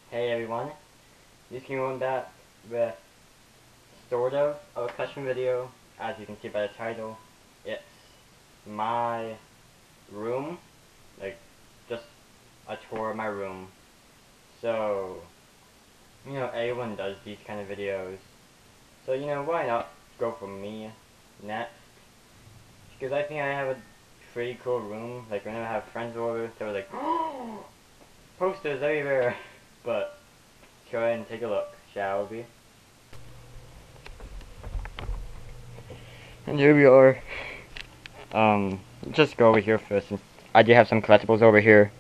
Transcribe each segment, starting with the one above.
Hey everyone, you can go back with sort of a question video. As you can see by the title, it's my room, like just a tour of my room. So, everyone does these kind of videos. So, why not go for me next? Because I think I have a pretty cool room. Like, whenever I have friends over, they're like, oh, posters everywhere. But, go ahead and take a look, shall we? And here we are. Just go over here first. I do have some collectibles over here.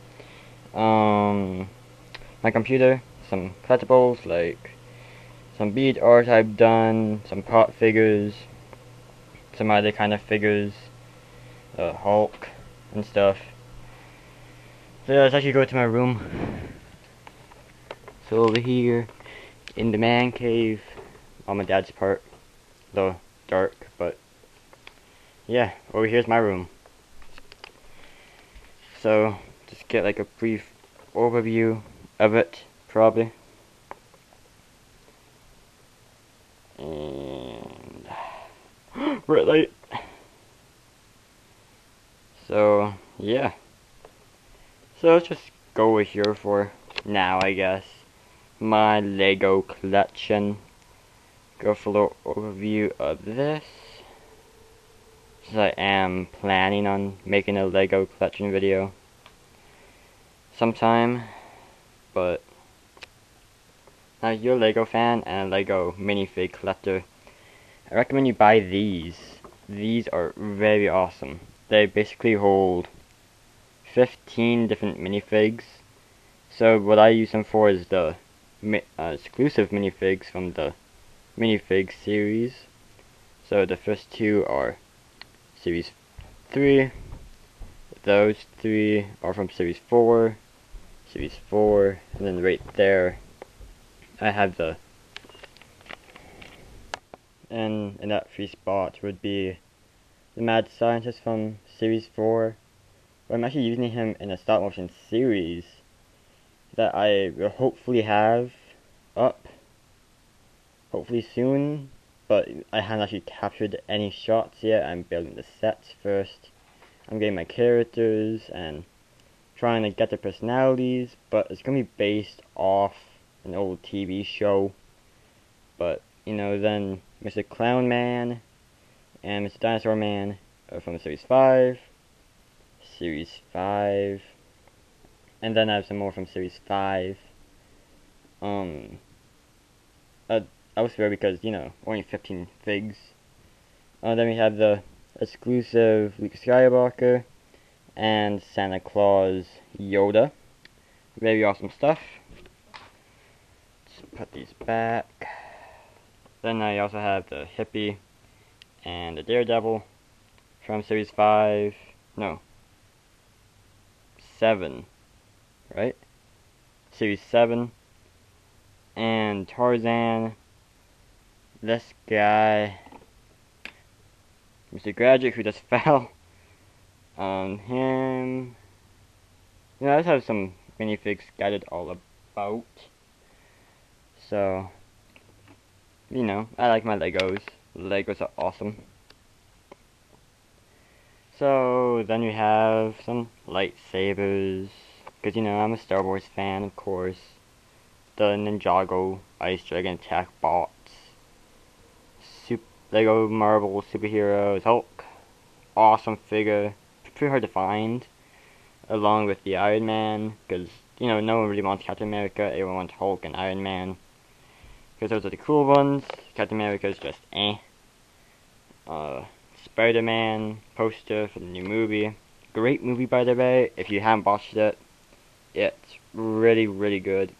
My computer, some collectibles like some bead art I've done, some pop figures, some other kind of figures, Hulk and stuff. So yeah, let's actually go to my room. So over here, in the man cave, on my dad's part, though dark, but yeah, over here's my room. So, just get like a brief overview of it, probably. And red light. So, yeah. So let's just go over here for now, I guess. My Lego collection. Go for a little overview of this. Since I am planning on making a Lego collection video sometime, but now if you're a Lego fan and a Lego minifig collector, I recommend you buy these. These are very awesome. They basically hold 15 different minifigs. So what I use them for is the exclusive minifigs from the minifig series. So the first two are series 3. Those 3 are from series 4. Series 4. And then right there I have the... And in that free spot would be the Mad Scientist from series 4. But I'm actually using him in a stop motion series that I will hopefully have up hopefully soon, but I haven't actually captured any shots yet. I'm building the sets first. I'm getting my characters and trying to get their personalities, but it's going to be based off an old TV show. But, then Mr. Clown Man and Mr. Dinosaur Man are from Series 5. Series 5. And then I have some more from Series 5. I was fair because, only 15 figs. Then we have the exclusive Luke Skywalker and Santa Claus Yoda. Very awesome stuff. Let's put these back. Then I also have the Hippie and the Daredevil from Series 5. No. 7. Right? Series 7. And Tarzan. This guy. Mr. Graduate, who just fell. Him. I just have some minifigs scattered all about. So, I like my Legos. Legos are awesome. So, then we have some lightsabers. Because, I'm a Star Wars fan, of course. The Ninjago Ice Dragon Attack Bots. Lego Marvel Superheroes Hulk. Awesome figure. Pretty hard to find. Along with the Iron Man. Because, no one really wants Captain America. Everyone wants Hulk and Iron Man. Because those are the cool ones. Captain America is just eh. Spider-Man poster for the new movie. Great movie, by the way. If you haven't watched it, it's really, really good.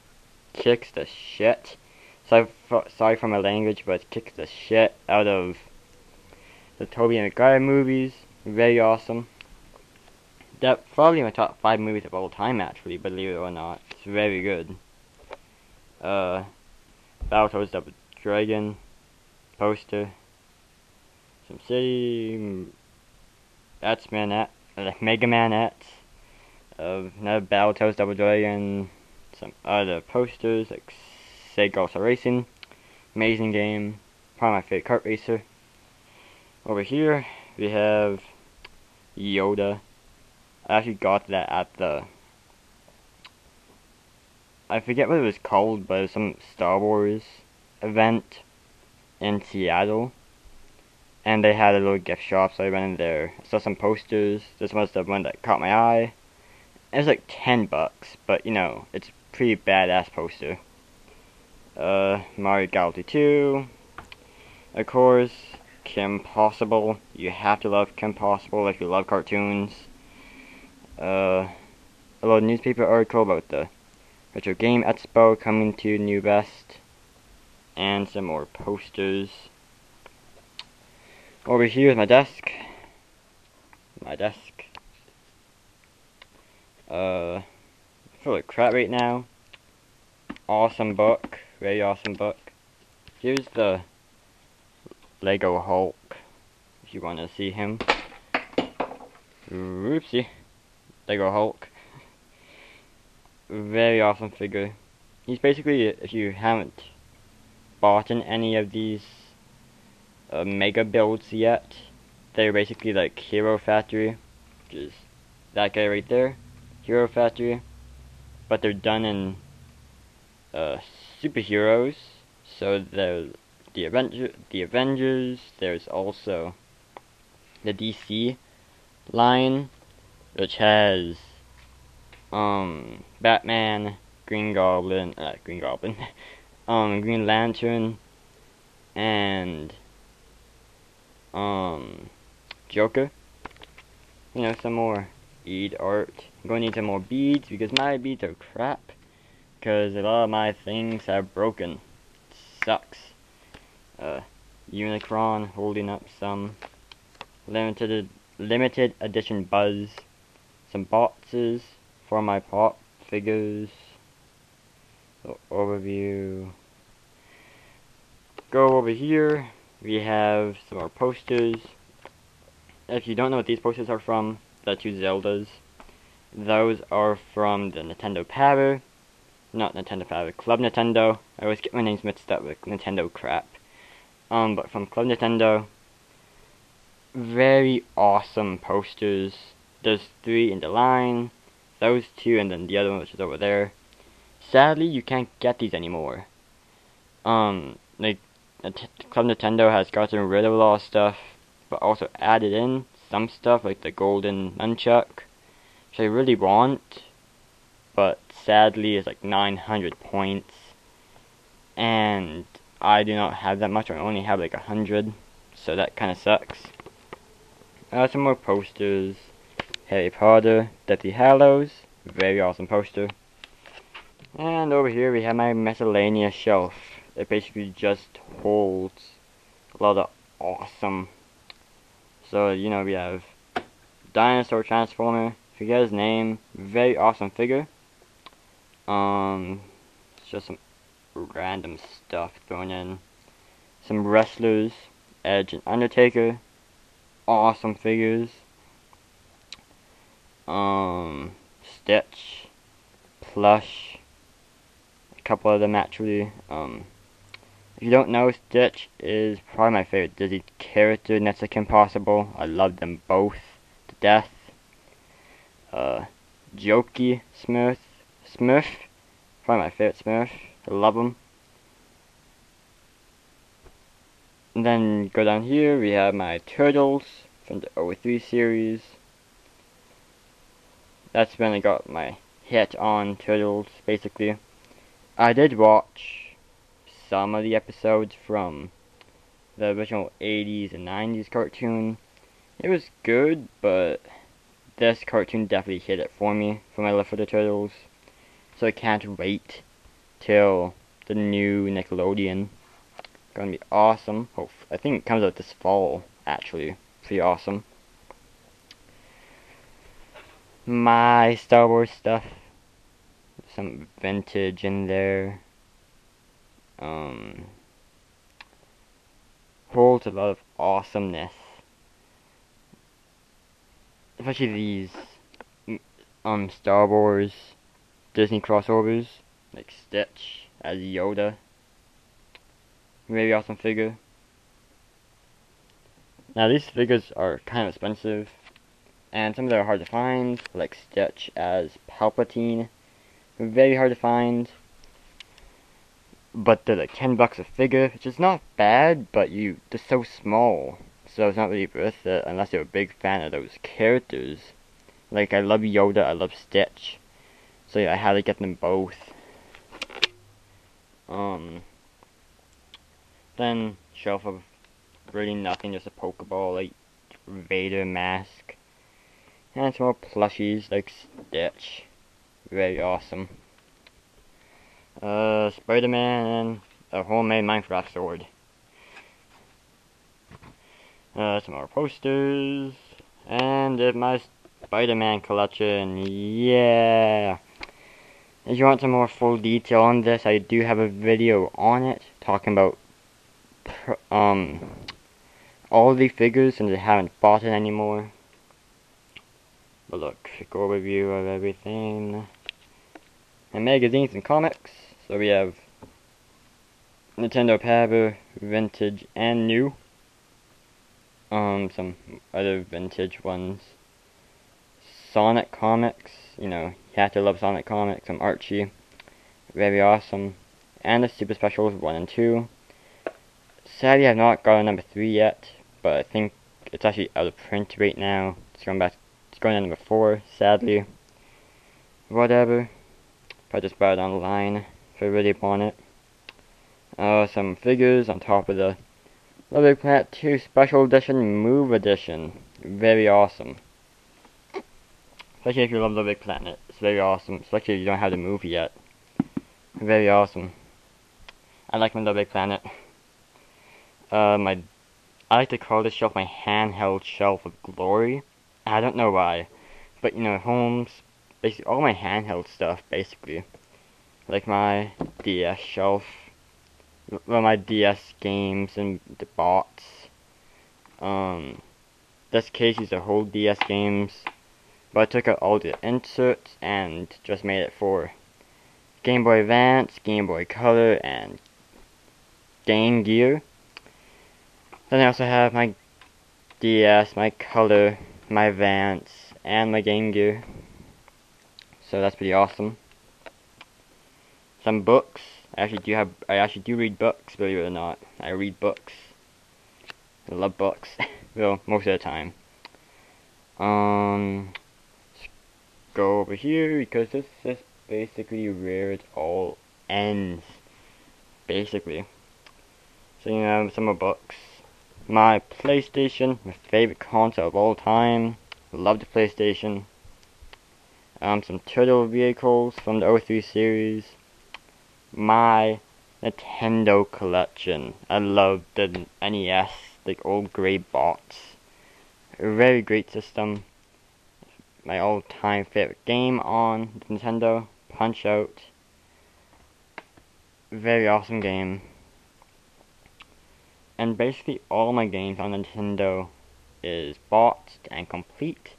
Kicks the shit. Sorry for my language, but it kicks the shit out of the Tobey Maguire movies. Very awesome. That's probably my top 5 movies of all time, actually, believe it or not. It's very good. Battletoads Double Dragon poster. Some City X-Men, Mega Man X. Another Battletoads Double Dragon some other posters like Sega All-Star Racing, amazing game, probably my favorite kart racer. Over here we have Yoda. I actually got that at the, I forget what it was called, but it was some Star Wars event in Seattle. And they had a little gift shop, so I went in there. I saw some posters. This was the one that caught my eye. It was like $10, but you know, it's a pretty badass poster. Mario Galaxy 2. Of course, Kim Possible. You have to love Kim Possible if you love cartoons. A little newspaper article about the Retro Game Expo coming to New West. And some more posters. Over here is my desk. Full of crap right now. Awesome book. Very awesome book. Here's the Lego Hulk. If you want to see him. Oopsie. Lego Hulk. Very awesome figure. He's basically, if you haven't bought in any of these mega builds yet, they're basically like Hero Factory, which is that guy right there, Hero Factory, but they're done in superheroes. So there's the Avengers. There's also the DC line, which has Batman, Green Lantern, and Joker. You know, some more bead art. I'm going to need some more beads because my beads are crap. Because a lot of my things have broken. It sucks. Unicron holding up some limited edition Buzz. Some boxes for my pop figures. Overview. Go over here. We have some more posters. If you don't know what these posters are from, the two Zeldas, those are from the Nintendo Power. Not Nintendo Power, Club Nintendo. I always get my names mixed up with Nintendo crap. But from Club Nintendo. Very awesome posters. There's 3 in the line. Those 2 and then the other one which is over there. Sadly, you can't get these anymore. Like, Club Nintendo has gotten rid of a lot of stuff, but also added in some stuff like the golden nunchuck, which I really want, but sadly it's like 900 points, and I do not have that much. I only have like 100, so that kind of sucks. Some more posters. Harry Potter, Deathly Hallows, very awesome poster. And over here we have my miscellaneous shelf. It basically just holds a lot of awesome. So, you know, we have Dinosaur Transformer, forget his name, very awesome figure. It's just some random stuff thrown in. Some wrestlers, Edge and Undertaker, awesome figures. Stitch, Plush, a couple of them actually. If you don't know, Stitch is probably my favorite Disney character next to Kim Possible. I love them both to death. Jokey Smurf, probably my favorite Smurf. I love him. And then go down here, we have my Turtles from the 03 series. That's when I got my hit on Turtles, basically. I did watch some of the episodes from the original 80s and 90s cartoon. It was good, but this cartoon definitely hit it for me, for my love for the Turtles. So I can't wait till the new Nickelodeon. Gonna be awesome. I think it comes out this fall, actually. Pretty awesome. My Star Wars stuff. Some vintage in there. Holds a lot of awesomeness. Especially these Star Wars Disney crossovers. like Stitch as Yoda. Very awesome figure. Now these figures are kind of expensive, and some of them are hard to find, like Stitch as Palpatine. Very hard to find, but they're like $10 a figure, which is not bad, but they're so small, so it's not really worth it unless you're a big fan of those characters. Like, I love Yoda, I love Stitch, so yeah, I had to get them both. Then shelf of really nothing, just a Pokeball, like Vader mask, and some more plushies like Stitch. Very awesome. Spider-Man and a homemade Minecraft sword. Some more posters, and my Spider-Man collection. Yeah. If you want some more full detail on this, I do have a video on it talking about all the figures, since I haven't bought it anymore. But look, quick overview of everything. And magazines and comics. So we have Nintendo Power, vintage and new. Some other vintage ones. Sonic comics, you have to love Sonic comics. Some Archie, very awesome. And the Super Specials 1 and 2. Sadly, I've not got a number 3 yet, but I think it's actually out of print right now. It's going to number 4, sadly. Whatever. I just bought it online if I really want it. Some figures on top of the Little Big Planet 2 Special Edition Move Edition. Very awesome. Especially if you love Little Big Planet. It's very awesome. Especially if you don't have the movie yet. Very awesome. I like my Little Big Planet. I like to call this shelf my handheld shelf of glory. I don't know why. But home's basically all my handheld stuff, basically. Like my DS shelf. Well, my DS games and the bots. This case used to hold DS games, but I took out all the inserts and just made it for Game Boy Advance, Game Boy Color, and Game Gear. Then I also have my DS, my Color, my Advance, and my Game Gear. So that's pretty awesome. Some books. I actually do read books, believe it or not. I read books. I love books. Well, most of the time. Let's go over here because this is basically where it all ends. Basically. So some more books. My PlayStation, my favorite console of all time. Love the PlayStation. Some turtle vehicles from the 03 series. My Nintendo collection. I love the NES, like old gray box. A very great system. My all-time favorite game on Nintendo, Punch-Out. Very awesome game. And basically all my games on Nintendo is bought and complete.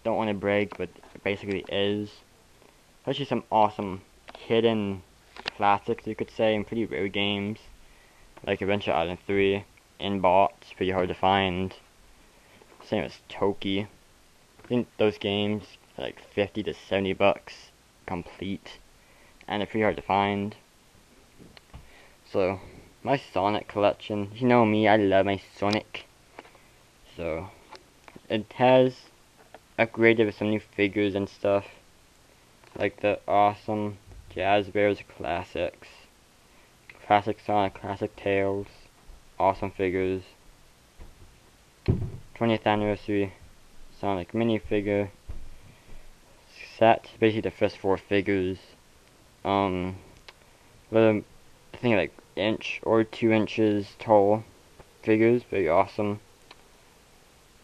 Don't want to brag, but it basically is. Especially some awesome hidden classics, you could say, and pretty rare games. Like Adventure Island 3, in bots, pretty hard to find. Same as Toki. I think those games are like $50 to $70 complete, and they're pretty hard to find. So, my Sonic collection, you know me, I love my Sonic. So, it has upgraded with some new figures and stuff, like the awesome Jazwares Classics, Classic Sonic, Classic Tails, awesome figures, 20th Anniversary Sonic minifigure set, basically the first 4 figures, with I think like inch or 2 inches tall figures, very awesome.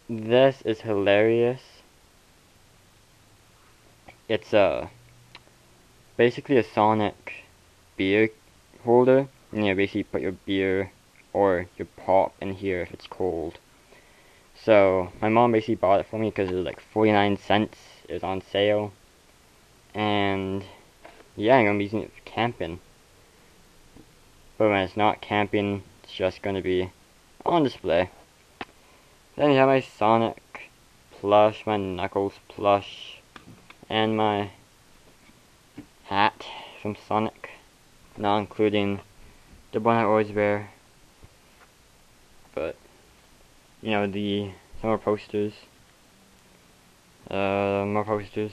This is hilarious. It's basically a Sonic beer holder, and basically put your beer or your pop in here if it's cold. So my mom basically bought it for me because it was like 49 cents. It was on sale, and yeah, I'm gonna be using it for camping. But when it's not camping, it's just gonna be on display. Then you have my Sonic plush, my Knuckles plush, and my hat from Sonic, not including the one I always wear. But you know, some more posters. More posters.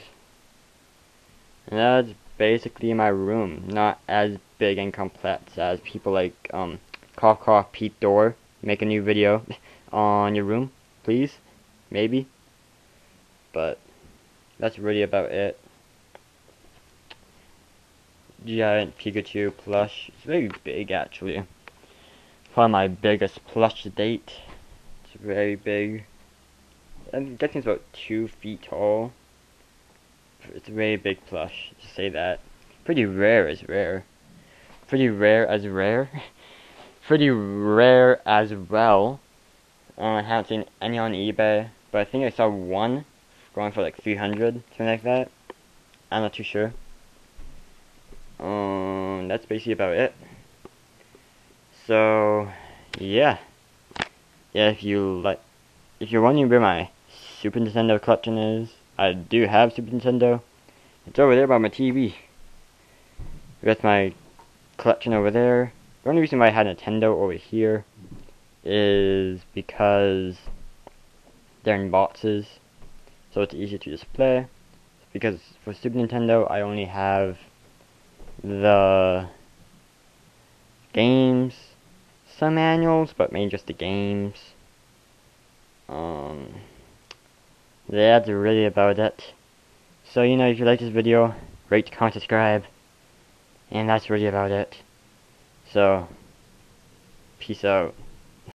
And that's basically my room. Not as big and complex as people like Cough Cough Pete Door. Make a new video on your room, please. Maybe. But that's really about it. Giant Pikachu plush. It's very big actually. Probably my biggest plush to date. It's very big. I'm guessing it's about 2 feet tall. It's a very big plush, to say that. Pretty rare as rare. Pretty rare as rare. Pretty rare as well. I haven't seen any on eBay, but I think I saw one going for like 300, something like that. I'm not too sure. That's basically about it. So, yeah. Yeah, if you're wondering where my Super Nintendo collection is, I do have Super Nintendo. It's over there by my TV. That's my collection over there. The only reason why I had Nintendo over here is because they're in boxes, so it's easier to display. Because for Super Nintendo, I only have the games, some manuals, but mainly just the games. That's really about it. So, you know, if you like this video, rate, comment, subscribe. And that's really about it. So, peace out.